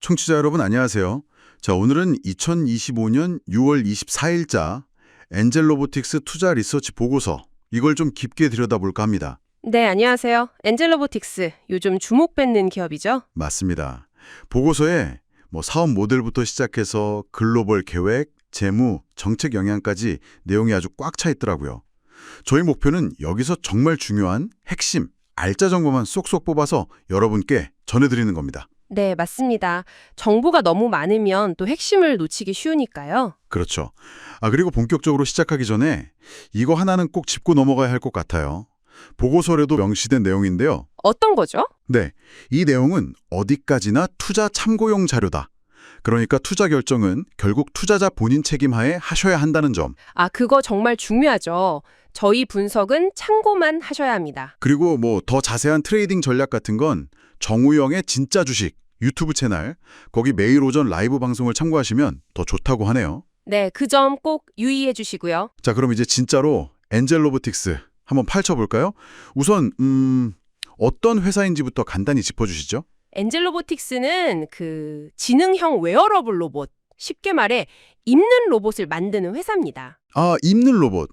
청취자 여러분 안녕하세요. 자, 오늘은 2025년 6월 24일자 엔젤 로보틱스 투자 리서치 보고서 이걸 좀 깊게 들여다볼까 합니다. 네, 안녕하세요. 엔젤 로보틱스, 요즘 주목받는 기업이죠? 맞습니다. 보고서에 사업 모델부터 시작해서 글로벌 계획, 재무, 정책 영향까지 내용이 아주 꽉 차 있더라고요. 저희 목표는 여기서 정말 중요한 핵심, 알짜 정보만 쏙쏙 뽑아서 여러분께 전해드리는 겁니다. 네, 맞습니다. 정보가 너무 많으면 또 핵심을 놓치기 쉬우니까요. 그렇죠. 그리고 본격적으로 시작하기 전에 이거 하나는 꼭 짚고 넘어가야 할 것 같아요. 보고서에도 명시된 내용인데요. 어떤 거죠? 네, 이 내용은 어디까지나 투자 참고용 자료다. 그러니까 투자 결정은 결국 투자자 본인 책임하에 하셔야 한다는 점. 그거 정말 중요하죠. 저희 분석은 참고만 하셔야 합니다. 그리고 더 자세한 트레이딩 전략 같은 건 정우영의 진짜 주식 유튜브 채널, 거기 매일 오전 라이브 방송을 참고하시면 더 좋다고 하네요. 네, 그 점 꼭 유의해 주시고요. 자, 그럼 이제 진짜로 엔젤 로보틱스 한번 파헤쳐볼까요? 우선 어떤 회사인지부터 간단히 짚어주시죠. 엔젤 로보틱스는 지능형 웨어러블 로봇, 쉽게 말해 입는 로봇을 만드는 회사입니다. 입는 로봇.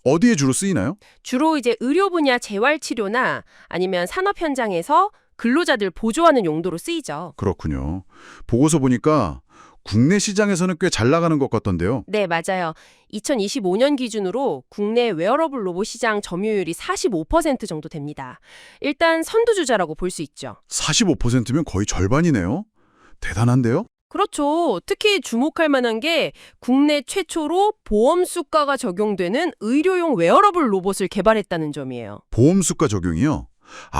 어디에 주로 쓰이나요? 주로 이제 의료 분야 재활 치료나 아니면 산업 현장에서 근로자들 보조하는 용도로 쓰이죠. 그렇군요. 보고서 보니까 국내 시장에서는 꽤 잘 나가는 것 같던데요. 네, 맞아요. 2025년 기준으로 국내 웨어러블 로봇 시장 점유율이 45% 정도 됩니다. 일단 선두주자라고 볼 수 있죠. 45%면 거의 절반이네요. 대단한데요? 그렇죠. 특히 주목할 만한 게 국내 최초로 보험 수가가 적용되는 의료용 웨어러블 로봇을 개발했다는 점이에요. 보험 수가 적용이요?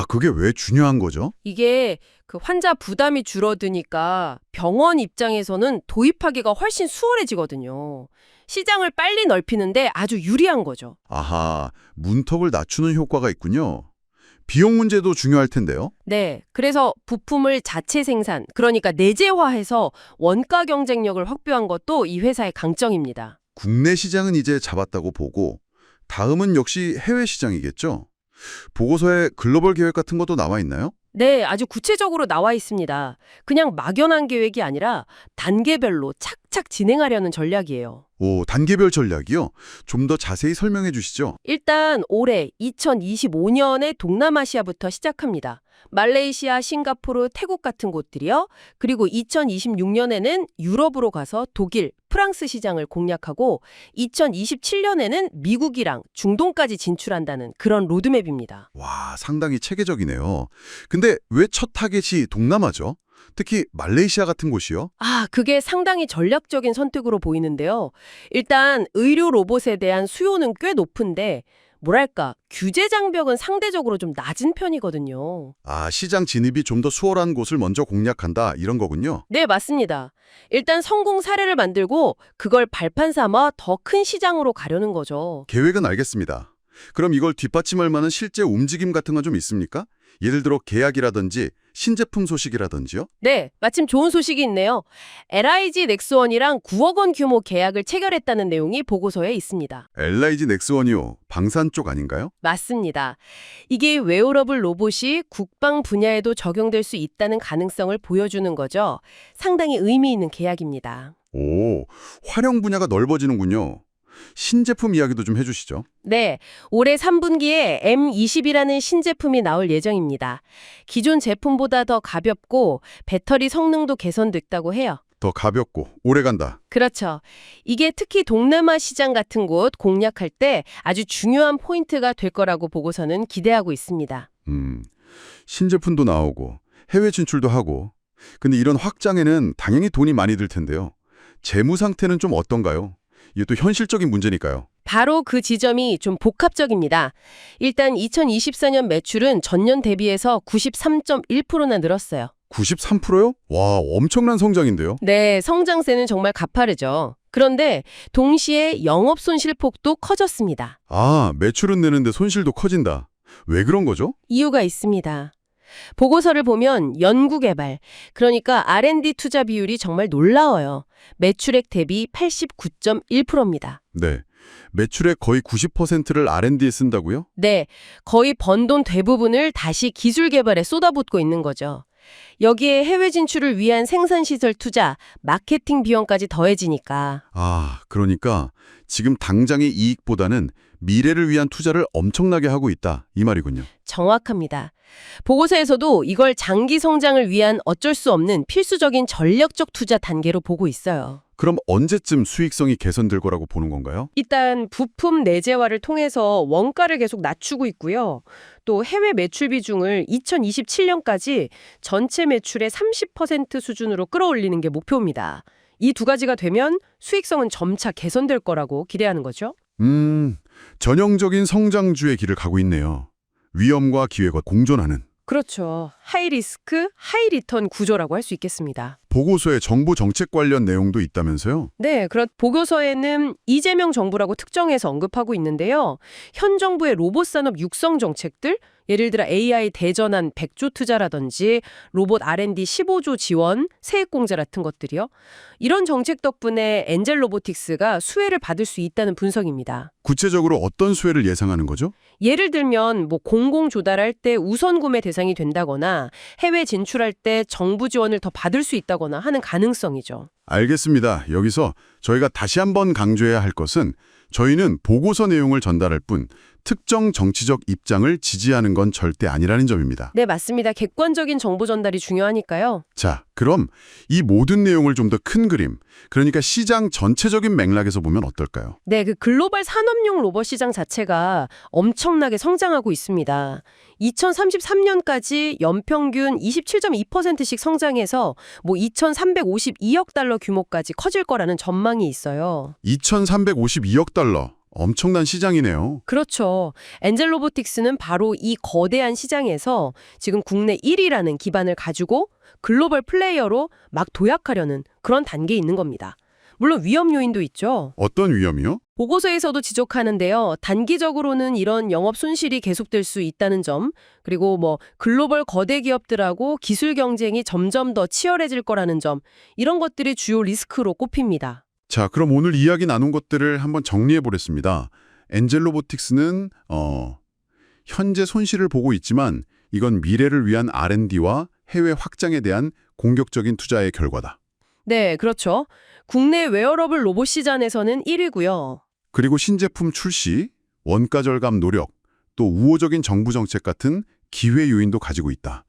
그게 왜 중요한 거죠? 이게 환자 부담이 줄어드니까 병원 입장에서는 도입하기가 훨씬 수월해지거든요. 시장을 빨리 넓히는데 아주 유리한 거죠. 문턱을 낮추는 효과가 있군요. 비용 문제도 중요할 텐데요. 네, 그래서 부품을 자체 생산, 그러니까 내재화해서 원가 경쟁력을 확보한 것도 이 회사의 강점입니다. 국내 시장은 이제 잡았다고 보고 다음은 역시 해외 시장이겠죠? 보고서에 글로벌 계획 같은 것도 나와 있나요? 네, 아주 구체적으로 나와 있습니다. 그냥 막연한 계획이 아니라 단계별로 착착 진행하려는 전략이에요. 단계별 전략이요? 좀 더 자세히 설명해 주시죠. 일단 올해 2025년에 동남아시아부터 시작합니다. 말레이시아, 싱가포르, 태국 같은 곳들이요. 그리고 2026년에는 유럽으로 가서 독일, 프랑스 시장을 공략하고 2027년에는 미국이랑 중동까지 진출한다는 그런 로드맵입니다. 와, 상당히 체계적이네요. 근데 왜 첫 타겟이 동남아죠? 특히 말레이시아 같은 곳이요? 그게 상당히 전략적인 선택으로 보이는데요. 일단 의료 로봇에 대한 수요는 꽤 높은데 뭐랄까, 규제 장벽은 상대적으로 좀 낮은 편이거든요. 시장 진입이 좀 더 수월한 곳을 먼저 공략한다 이런 거군요. 네, 맞습니다. 일단 성공 사례를 만들고 그걸 발판 삼아 더 큰 시장으로 가려는 거죠. 계획은 알겠습니다. 그럼 이걸 뒷받침할 만한 실제 움직임 같은 건 좀 있습니까? 예를 들어 계약이라든지 신제품 소식이라든지요? 네, 마침 좋은 소식이 있네요. LIG 넥스원이랑 9억 원 규모 계약을 체결했다는 내용이 보고서에 있습니다. LIG 넥스원이요. 방산 쪽 아닌가요? 맞습니다. 이게 웨어러블 로봇이 국방 분야에도 적용될 수 있다는 가능성을 보여주는 거죠. 상당히 의미 있는 계약입니다. 활용 분야가 넓어지는군요. 신제품 이야기도 좀 해주시죠. 네, 올해 3분기에 M20이라는 신제품이 나올 예정입니다. 기존 제품보다 더 가볍고 배터리 성능도 개선됐다고 해요. 더 가볍고 오래간다. 그렇죠. 이게 특히 동남아 시장 같은 곳 공략할 때 아주 중요한 포인트가 될 거라고 보고서는 기대하고 있습니다. 신제품도 나오고 해외 진출도 하고. 근데 이런 확장에는 당연히 돈이 많이 들 텐데요. 재무 상태는 좀 어떤가요? 이게 또 현실적인 문제니까요. 바로 그 지점이 좀 복합적입니다. 일단 2024년 매출은 전년 대비해서 93.1%나 늘었어요. 93%요? 와, 엄청난 성장인데요. 네, 성장세는 정말 가파르죠. 그런데 동시에 영업 손실폭도 커졌습니다. 매출은 내는데 손실도 커진다. 왜 그런 거죠? 이유가 있습니다. 보고서를 보면 연구개발, 그러니까 R&D 투자 비율이 정말 놀라워요. 매출액 대비 89.1%입니다. 네. 매출의 거의 90%를 R&D에 쓴다고요? 네, 거의 번 돈 대부분을 다시 기술 개발에 쏟아붓고 있는 거죠. 여기에 해외 진출을 위한 생산시설 투자, 마케팅 비용까지 더해지니까. 아, 그러니까 지금 당장의 이익보다는 미래를 위한 투자를 엄청나게 하고 있다, 이 말이군요. 정확합니다. 보고서에서도 이걸 장기 성장을 위한 어쩔 수 없는 필수적인 전략적 투자 단계로 보고 있어요. 그럼 언제쯤 수익성이 개선될 거라고 보는 건가요? 일단 부품 내재화를 통해서 원가를 계속 낮추고 있고요. 또 해외 매출 비중을 2027년까지 전체 매출의 30% 수준으로 끌어올리는 게 목표입니다. 이 두 가지가 되면 수익성은 점차 개선될 거라고 기대하는 거죠. 전형적인 성장주의 길을 가고 있네요. 위험과 기회가 공존하는. 그렇죠. 하이 리스크, 하이 리턴 구조라고 할 수 있겠습니다. 보고서에 정부 정책 관련 내용도 있다면서요? 네, 그런 보고서에는 이재명 정부라고 특정해서 언급하고 있는데요. 현 정부의 로봇 산업 육성 정책들, 예를 들어 AI 대전환 100조 투자라든지 로봇 R&D 15조 지원, 세액공제 같은 것들이요. 이런 정책 덕분에 엔젤 로보틱스가 수혜를 받을 수 있다는 분석입니다. 구체적으로 어떤 수혜를 예상하는 거죠? 예를 들면 공공 조달할 때 우선 구매 대상이 된다거나 해외 진출할 때 정부 지원을 더 받을 수 있다거나 하는 가능성이죠. 알겠습니다. 여기서 저희가 다시 한번 강조해야 할 것은 저희는 보고서 내용을 전달할 뿐 특정 정치적 입장을 지지하는 건 절대 아니라는 점입니다. 네, 맞습니다. 객관적인 정보 전달이 중요하니까요. 자, 그럼 이 모든 내용을 좀 더 큰 그림, 그러니까 시장 전체적인 맥락에서 보면 어떨까요? 네, 그 글로벌 산업용 로봇 시장 자체가 엄청나게 성장하고 있습니다. 2033년까지 연평균 27.2%씩 성장해서 2,352억 달러 규모까지 커질 거라는 전망이 있어요. 2,352억 달러. 엄청난 시장이네요. 그렇죠. 엔젤 로보틱스는 바로 이 거대한 시장에서 지금 국내 1위라는 기반을 가지고 글로벌 플레이어로 막 도약하려는 그런 단계에 있는 겁니다. 물론 위험 요인도 있죠. 어떤 위험이요? 보고서에서도 지적하는데요. 단기적으로는 이런 영업 손실이 계속될 수 있다는 점, 그리고 글로벌 거대 기업들하고 기술 경쟁이 점점 더 치열해질 거라는 점, 이런 것들이 주요 리스크로 꼽힙니다. 자, 그럼 오늘 이야기 나눈 것들을 한번 정리해 보겠습니다. 엔젤 로보틱스는 현재 손실을 보고 있지만 이건 미래를 위한 R&D와 해외 확장에 대한 공격적인 투자의 결과다. 네, 그렇죠. 국내 웨어러블 로봇 시장에서는 1위고요. 그리고 신제품 출시, 원가 절감 노력, 또 우호적인 정부 정책 같은 기회 요인도 가지고 있다.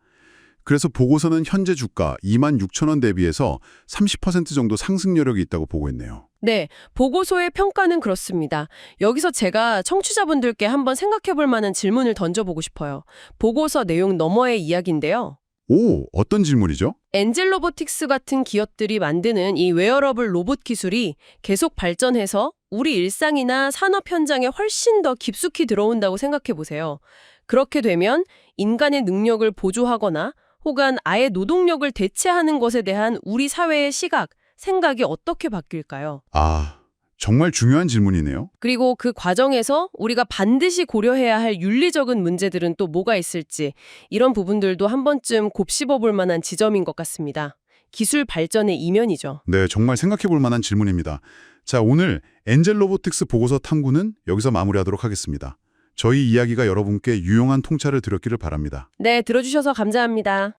그래서 보고서는 현재 주가 26,000원 대비해서 30% 정도 상승 여력이 있다고 보고 있네요. 네, 보고서의 평가는 그렇습니다. 여기서 제가 청취자분들께 한번 생각해 볼 만한 질문을 던져보고 싶어요. 보고서 내용 너머의 이야기인데요. 오, 어떤 질문이죠? 엔젤 로보틱스 같은 기업들이 만드는 이 웨어러블 로봇 기술이 계속 발전해서 우리 일상이나 산업 현장에 훨씬 더 깊숙이 들어온다고 생각해 보세요. 그렇게 되면 인간의 능력을 보조하거나 혹은 아예 노동력을 대체하는 것에 대한 우리 사회의 시각, 생각이 어떻게 바뀔까요? 아, 정말 중요한 질문이네요. 그리고 그 과정에서 우리가 반드시 고려해야 할 윤리적인 문제들은 또 뭐가 있을지 이런 부분들도 한 번쯤 곱씹어 볼 만한 지점인 것 같습니다. 기술 발전의 이면이죠. 네, 정말 생각해 볼 만한 질문입니다. 자, 오늘 엔젤 로보틱스 보고서 탐구는 여기서 마무리하도록 하겠습니다. 저희 이야기가 여러분께 유용한 통찰을 드렸기를 바랍니다. 네, 들어주셔서 감사합니다.